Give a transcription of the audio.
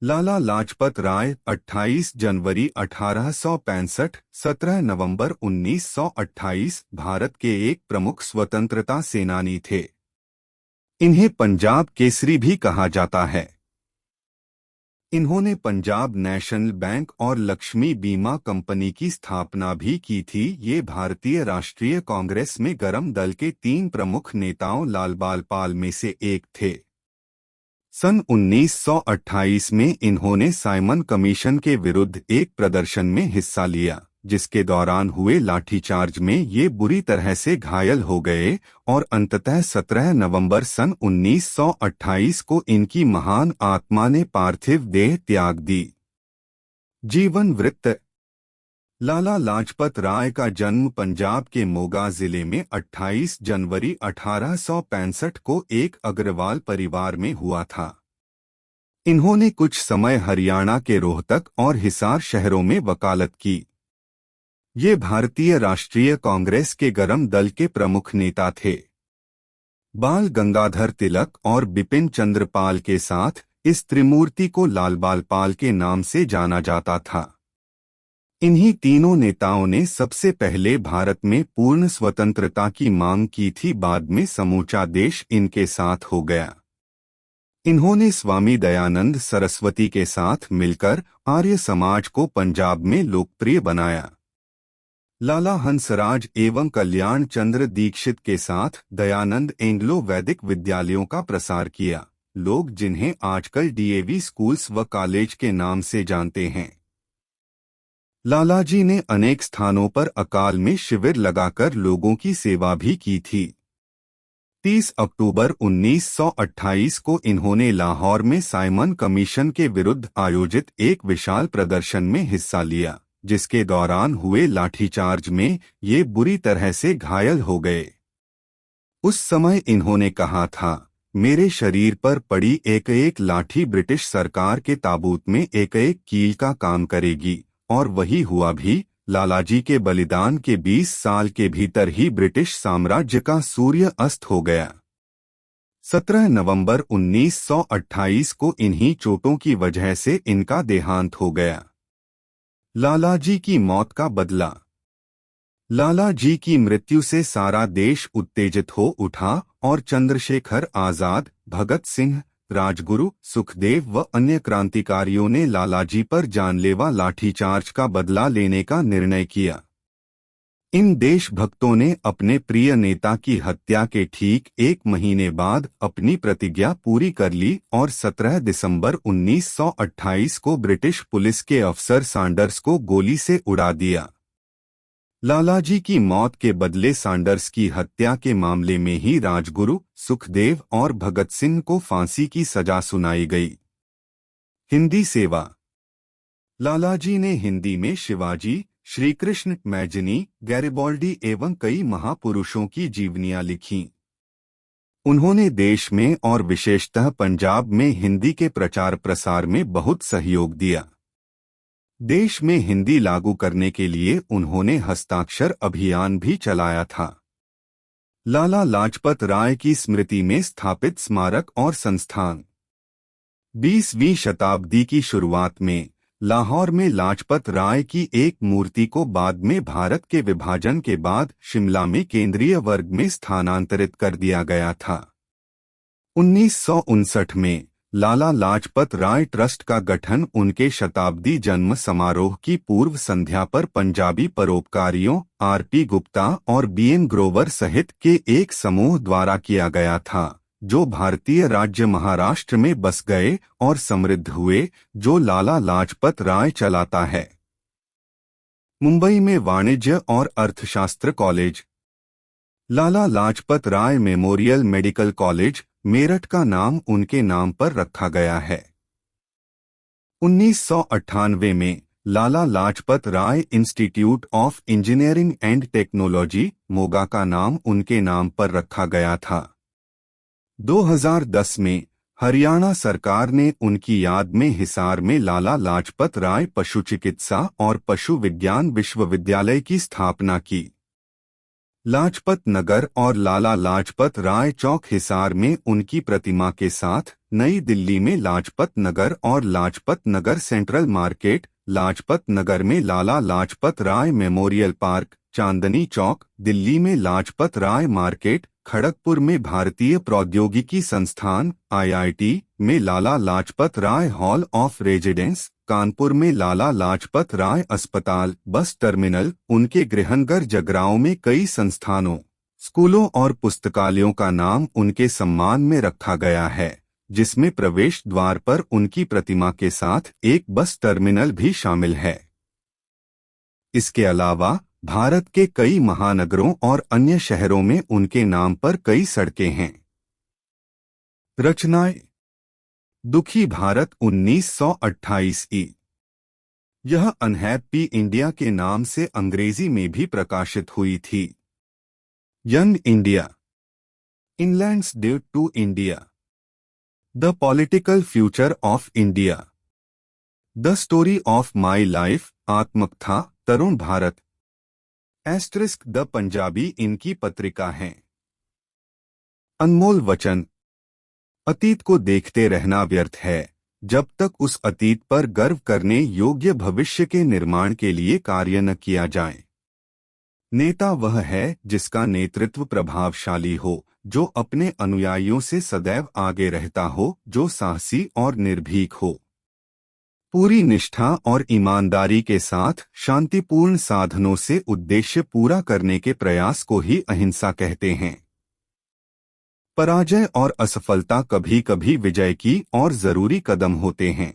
लाला लाजपत राय 28 जनवरी 1865, 17 नवंबर 1928 भारत के एक प्रमुख स्वतंत्रता सेनानी थे। इन्हें पंजाब केसरी भी कहा जाता है। इन्होंने पंजाब नेशनल बैंक और लक्ष्मी बीमा कंपनी की स्थापना भी की थी। ये भारतीय राष्ट्रीय कांग्रेस में गरम दल के 3 प्रमुख नेताओं लालबाल पाल में से एक थे। सन 1928 में इन्होंने साइमन कमीशन के विरुद्ध एक प्रदर्शन में हिस्सा लिया, जिसके दौरान हुए लाठीचार्ज में ये बुरी तरह से घायल हो गए और अंततः 17 नवंबर सन 1928 को इनकी महान आत्मा ने पार्थिव देह त्याग दी। जीवन वृत्त। लाला लाजपत राय का जन्म पंजाब के मोगा जिले में 28 जनवरी 1865 को एक अग्रवाल परिवार में हुआ था। इन्होंने कुछ समय हरियाणा के रोहतक और हिसार शहरों में वकालत की। ये भारतीय राष्ट्रीय कांग्रेस के गरम दल के प्रमुख नेता थे। बाल गंगाधर तिलक और बिपिन चंद्र पाल के साथ इस त्रिमूर्ति को लालबाल पाल के नाम से जाना जाता था। इन्हीं तीनों नेताओं ने सबसे पहले भारत में पूर्ण स्वतंत्रता की मांग की थी। बाद में समूचा देश इनके साथ हो गया। इन्होंने स्वामी दयानंद सरस्वती के साथ मिलकर आर्य समाज को पंजाब में लोकप्रिय बनाया। लाला हंसराज एवं कल्याण चंद्र दीक्षित के साथ दयानंद एंग्लो वैदिक विद्यालयों का प्रसार किया, लोग जिन्हें आजकल डीएवी स्कूल्स व कॉलेज के नाम से जानते हैं। लालाजी ने अनेक स्थानों पर अकाल में शिविर लगाकर लोगों की सेवा भी की थी। 30 अक्टूबर 1928 को इन्होंने लाहौर में साइमन कमीशन के विरुद्ध आयोजित एक विशाल प्रदर्शन में हिस्सा लिया, जिसके दौरान हुए लाठीचार्ज में ये बुरी तरह से घायल हो गए। उस समय इन्होंने कहा था, मेरे शरीर पर पड़ी एक एक लाठी ब्रिटिश सरकार के ताबूत में एक एक कील का काम करेगी, और वही हुआ भी। लालाजी के बलिदान के 20 साल के भीतर ही ब्रिटिश साम्राज्य का सूर्य अस्त हो गया। 17 नवंबर 1928 को इन्हीं चोटों की वजह से इनका देहांत हो गया। लालाजी की मौत का बदला। लालाजी की मृत्यु से सारा देश उत्तेजित हो उठा और चंद्रशेखर आजाद, भगत सिंह, राजगुरु, सुखदेव व अन्य क्रांतिकारियों ने लालाजी पर जानलेवा लाठीचार्ज का बदला लेने का निर्णय किया। इन देशभक्तों ने अपने प्रिय नेता की हत्या के ठीक 1 महीने बाद अपनी प्रतिज्ञा पूरी कर ली और 17 दिसंबर 1928 को ब्रिटिश पुलिस के अफसर सैंडर्स को गोली से उड़ा दिया। लालाजी की मौत के बदले सैंडर्स की हत्या के मामले में ही राजगुरु, सुखदेव और भगत सिंह को फांसी की सजा सुनाई गई। हिंदी सेवा। लालाजी ने हिंदी में शिवाजी, श्रीकृष्ण, मैजनी, गैरिबाल्डी एवं कई महापुरुषों की जीवनियां लिखीं। उन्होंने देश में और विशेषतः पंजाब में हिंदी के प्रचार प्रसार में बहुत सहयोग दिया। देश में हिंदी लागू करने के लिए उन्होंने हस्ताक्षर अभियान भी चलाया था। लाला लाजपत राय की स्मृति में स्थापित स्मारक और संस्थान। 20वीं शताब्दी की शुरुआत में लाहौर में लाजपत राय की एक मूर्ति को बाद में भारत के विभाजन के बाद शिमला में केंद्रीय वर्ग में स्थानांतरित कर दिया गया था। 1959 में लाला लाजपत राय ट्रस्ट का गठन उनके शताब्दी जन्म समारोह की पूर्व संध्या पर पंजाबी परोपकारियों आरपी गुप्ता और बीएन ग्रोवर सहित के एक समूह द्वारा किया गया था, जो भारतीय राज्य महाराष्ट्र में बस गए और समृद्ध हुए, जो लाला लाजपत राय चलाता है। मुंबई में वाणिज्य और अर्थशास्त्र कॉलेज। लाला लाजपत राय मेमोरियल मेडिकल कॉलेज, मेरठ का नाम उनके नाम पर रखा गया है। 1998 में Lala Lajpat Rai institute of engineering and technology, Moga का नाम उनके नाम पर रखा गया था। 2010 में हरियाणा सरकार ने उनकी याद में हिसार में लाला लाजपत राय पशु चिकित्सा और पशु विज्ञान विश्वविद्यालय की स्थापना की। लाजपत नगर और लाला लाजपत राय चौक हिसार में उनकी प्रतिमा के साथ नई दिल्ली में लाजपत नगर और लाजपत नगर सेंट्रल मार्केट, लाजपत नगर में लाला लाजपत राय मेमोरियल पार्क, चांदनी चौक, दिल्ली में लाजपत राय मार्केट, खड़गपुर में भारतीय प्रौद्योगिकी संस्थान (IIT) में लाला लाजपत राय हॉल ऑफ रेजिडेंस, कानपुर में लाला लाजपत राय अस्पताल, बस टर्मिनल, उनके गृहनगर जगरांव में कई संस्थानों, स्कूलों और पुस्तकालयों का नाम उनके सम्मान में रखा गया है, जिसमें प्रवेश द्वार पर उनकी प्रतिमा के साथ एक बस टर्मिनल भी शामिल है। इसके अलावा भारत के कई महानगरों और अन्य शहरों में उनके नाम पर कई सड़कें हैं। रचनाएं: दुखी भारत 1928 ई। यह अनहैप्पी इंडिया के नाम से अंग्रेजी में भी प्रकाशित हुई थी। Young India, England's due to India, the political future of India, the story of my life, आत्मकथा, तरुण भारत, एस्टरिस्क द पंजाबी इनकी पत्रिका हैं। अनमोल वचन: अतीत को देखते रहना व्यर्थ है जब तक उस अतीत पर गर्व करने योग्य भविष्य के निर्माण के लिए कार्य न किया जाए। नेता वह है जिसका नेतृत्व प्रभावशाली हो, जो अपने अनुयायियों से सदैव आगे रहता हो, जो साहसी और निर्भीक हो, पूरी निष्ठा और ईमानदारी के साथ शांतिपूर्ण साधनों से उद्देश्य पूरा करने के प्रयास को ही अहिंसा कहते हैं। पराजय और असफलता कभी कभी विजय की और जरूरी कदम होते हैं।